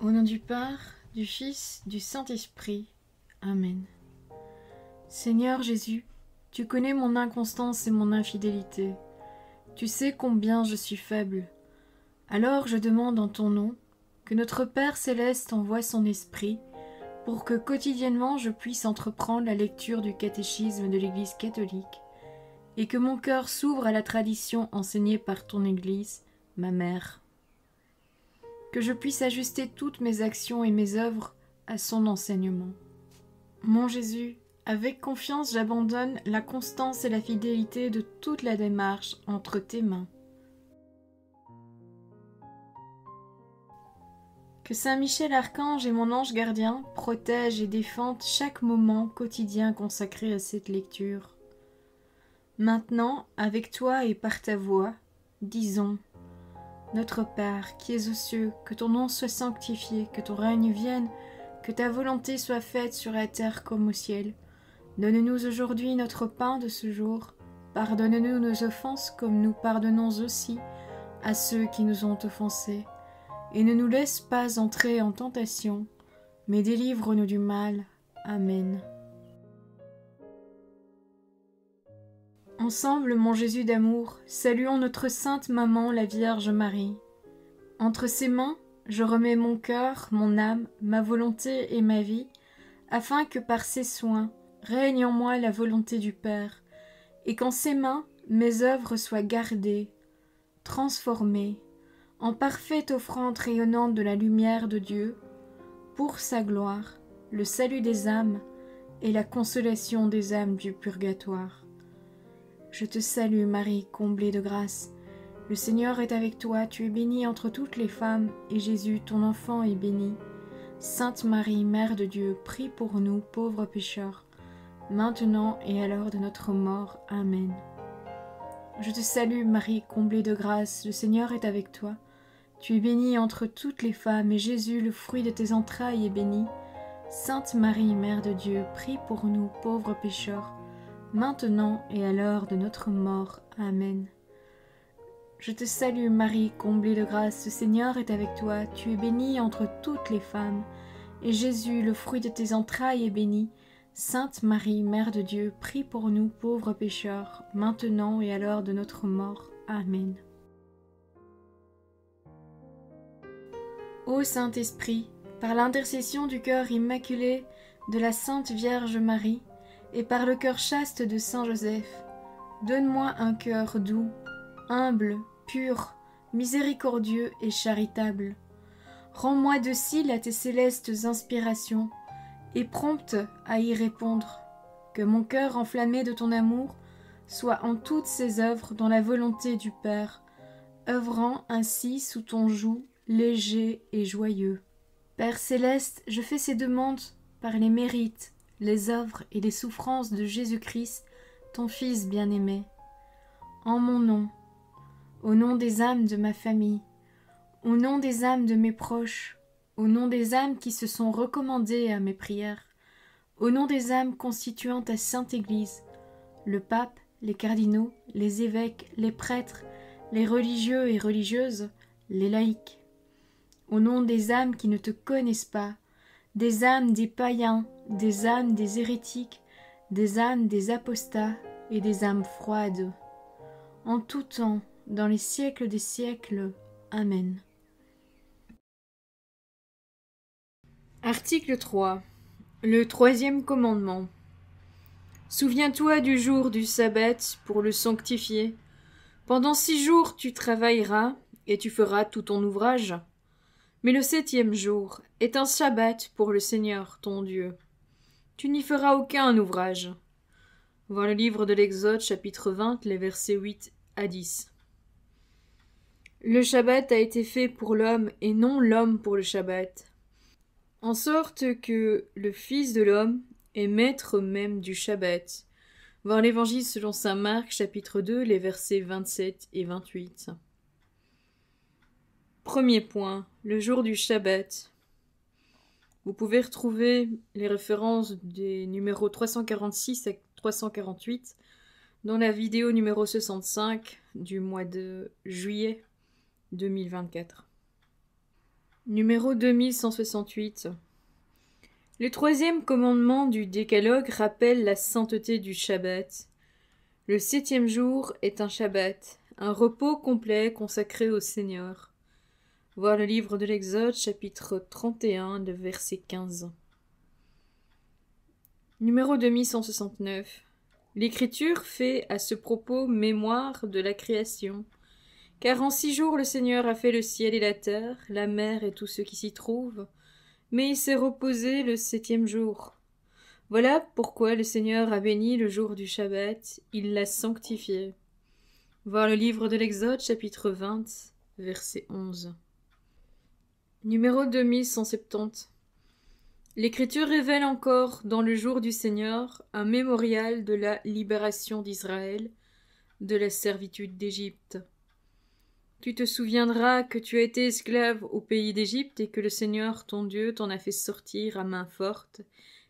Au nom du Père, du Fils, du Saint-Esprit. Amen. Seigneur Jésus, tu connais mon inconstance et mon infidélité. Tu sais combien je suis faible. Alors je demande en ton nom que notre Père céleste envoie son Esprit pour que quotidiennement je puisse entreprendre la lecture du catéchisme de l'Église catholique et que mon cœur s'ouvre à la tradition enseignée par ton Église, ma mère. Que je puisse ajuster toutes mes actions et mes œuvres à son enseignement. Mon Jésus, avec confiance j'abandonne la constance et la fidélité de toute la démarche entre tes mains. Que Saint Michel Archange et mon ange gardien protègent et défendent chaque moment quotidien consacré à cette lecture. Maintenant, avec toi et par ta voix, disons: Notre Père, qui es aux cieux, que ton nom soit sanctifié, que ton règne vienne, que ta volonté soit faite sur la terre comme au ciel. Donne-nous aujourd'hui notre pain de ce jour. Pardonne-nous nos offenses comme nous pardonnons aussi à ceux qui nous ont offensés. Et ne nous laisse pas entrer en tentation, mais délivre-nous du mal. Amen. Ensemble, mon Jésus d'amour, saluons notre sainte maman, la Vierge Marie. Entre ses mains, je remets mon cœur, mon âme, ma volonté et ma vie, afin que par ses soins règne en moi la volonté du Père, et qu'en ses mains mes œuvres soient gardées, transformées, en parfaite offrande rayonnante de la lumière de Dieu, pour sa gloire, le salut des âmes et la consolation des âmes du purgatoire. Je te salue Marie, comblée de grâce. Le Seigneur est avec toi, tu es bénie entre toutes les femmes, et Jésus, ton enfant, est béni. Sainte Marie, Mère de Dieu, prie pour nous, pauvres pécheurs, maintenant et à l'heure de notre mort. Amen. Je te salue Marie, comblée de grâce, le Seigneur est avec toi. Tu es bénie entre toutes les femmes, et Jésus, le fruit de tes entrailles, est béni. Sainte Marie, Mère de Dieu, prie pour nous, pauvres pécheurs, maintenant et à l'heure de notre mort. Amen. Je te salue Marie, comblée de grâce, le Seigneur est avec toi, tu es bénie entre toutes les femmes, et Jésus, le fruit de tes entrailles, est béni. Sainte Marie, Mère de Dieu, prie pour nous pauvres pécheurs, maintenant et à l'heure de notre mort. Amen. Ô Saint-Esprit, par l'intercession du cœur immaculé de la Sainte Vierge Marie, et par le cœur chaste de Saint Joseph, donne-moi un cœur doux, humble, pur, miséricordieux et charitable. Rends-moi docile à tes célestes inspirations, et prompte à y répondre. Que mon cœur enflammé de ton amour soit en toutes ses œuvres dans la volonté du Père, œuvrant ainsi sous ton joug léger et joyeux. Père céleste, je fais ces demandes par les mérites, les œuvres et les souffrances de Jésus-Christ, ton Fils bien-aimé. En mon nom, au nom des âmes de ma famille, au nom des âmes de mes proches, au nom des âmes qui se sont recommandées à mes prières, au nom des âmes constituant ta Sainte Église, le pape, les cardinaux, les évêques, les prêtres, les religieux et religieuses, les laïcs, au nom des âmes qui ne te connaissent pas, des âmes des païens, des âmes des hérétiques, des âmes des apostats et des âmes froides. En tout temps, dans les siècles des siècles. Amen. Article 3. Le troisième commandement. Souviens-toi du jour du sabbat pour le sanctifier. Pendant 6 jours tu travailleras et tu feras tout ton ouvrage. Mais le 7e jour est un sabbat pour le Seigneur ton Dieu. Tu n'y feras aucun ouvrage. Voir le livre de l'Exode, chapitre 20, les versets 8 à 10. Le Shabbat a été fait pour l'homme et non l'homme pour le Shabbat, en sorte que le Fils de l'homme est maître même du Shabbat. Voir l'Évangile selon saint Marc, chapitre 2, les versets 27 et 28. Premier point, le jour du Shabbat. Vous pouvez retrouver les références des numéros 346 à 348 dans la vidéo numéro 65 du mois de juillet 2024. Numéro 2168. Le troisième commandement du Décalogue rappelle la sainteté du Shabbat. Le 7e jour est un Shabbat, un repos complet consacré au Seigneur. Voir le livre de l'Exode, chapitre 31, le verset 15. Numéro 2169. L'Écriture fait à ce propos mémoire de la création. Car en 6 jours le Seigneur a fait le ciel et la terre, la mer et tout ce qui s'y trouve, mais il s'est reposé le 7e jour. Voilà pourquoi le Seigneur a béni le jour du Shabbat, il l'a sanctifié. Voir le livre de l'Exode, chapitre 20, verset 11. Numéro 2170. L'Écriture révèle encore, dans le jour du Seigneur, un mémorial de la libération d'Israël, de la servitude d'Égypte. Tu te souviendras que tu as été esclave au pays d'Égypte et que le Seigneur ton Dieu t'en a fait sortir à main forte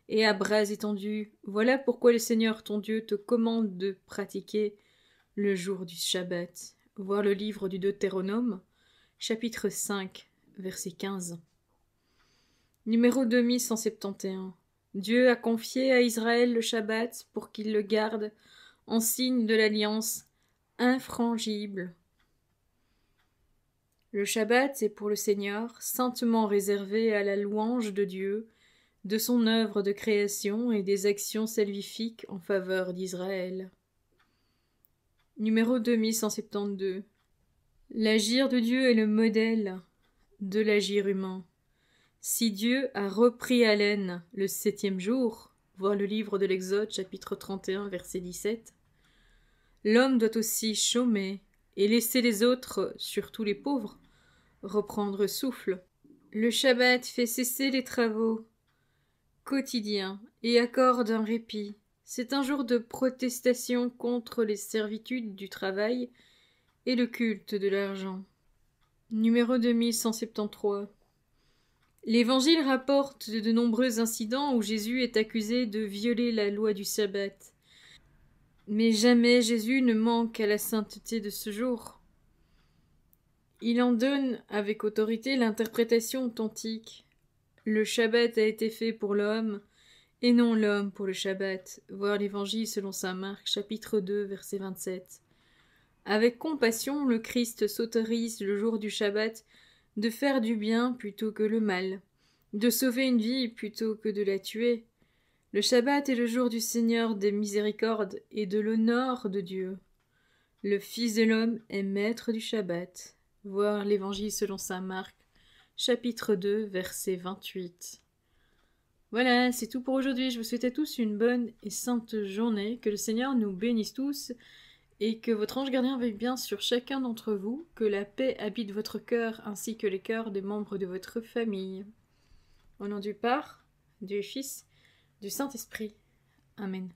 et à bras étendus. Voilà pourquoi le Seigneur ton Dieu te commande de pratiquer le jour du Shabbat. Voir le livre du Deutéronome, chapitre 5, verset 15. Numéro 2171. Dieu a confié à Israël le Shabbat pour qu'il le garde en signe de l'alliance infrangible. Le Shabbat est pour le Seigneur saintement réservé à la louange de Dieu, de son œuvre de création et des actions salvifiques en faveur d'Israël. Numéro 2172. L'agir de Dieu est le modèle de l'agir humain. Si Dieu a repris haleine le 7e jour, voir le livre de l'Exode, chapitre 31, verset 17, l'homme doit aussi chômer et laisser les autres, surtout les pauvres, reprendre souffle. Le Shabbat fait cesser les travaux quotidiens et accorde un répit. C'est un jour de protestation contre les servitudes du travail et le culte de l'argent. Numéro 2173. L'Évangile rapporte de nombreux incidents où Jésus est accusé de violer la loi du sabbat. Mais jamais Jésus ne manque à la sainteté de ce jour. Il en donne avec autorité l'interprétation authentique. Le Shabbat a été fait pour l'homme, et non l'homme pour le Shabbat. Voir l'Évangile selon saint Marc, chapitre 2, verset 27. Avec compassion, le Christ s'autorise le jour du Shabbat de faire du bien plutôt que le mal, de sauver une vie plutôt que de la tuer. Le Shabbat est le jour du Seigneur des miséricordes et de l'honneur de Dieu. Le Fils de l'homme est maître du Shabbat. Voir l'Évangile selon saint Marc, chapitre 2, verset 28. Voilà, c'est tout pour aujourd'hui. Je vous souhaite à tous une bonne et sainte journée. Que le Seigneur nous bénisse tous et que votre ange gardien veille bien sur chacun d'entre vous, que la paix habite votre cœur ainsi que les cœurs des membres de votre famille. Au nom du Père, du Fils, du Saint-Esprit. Amen.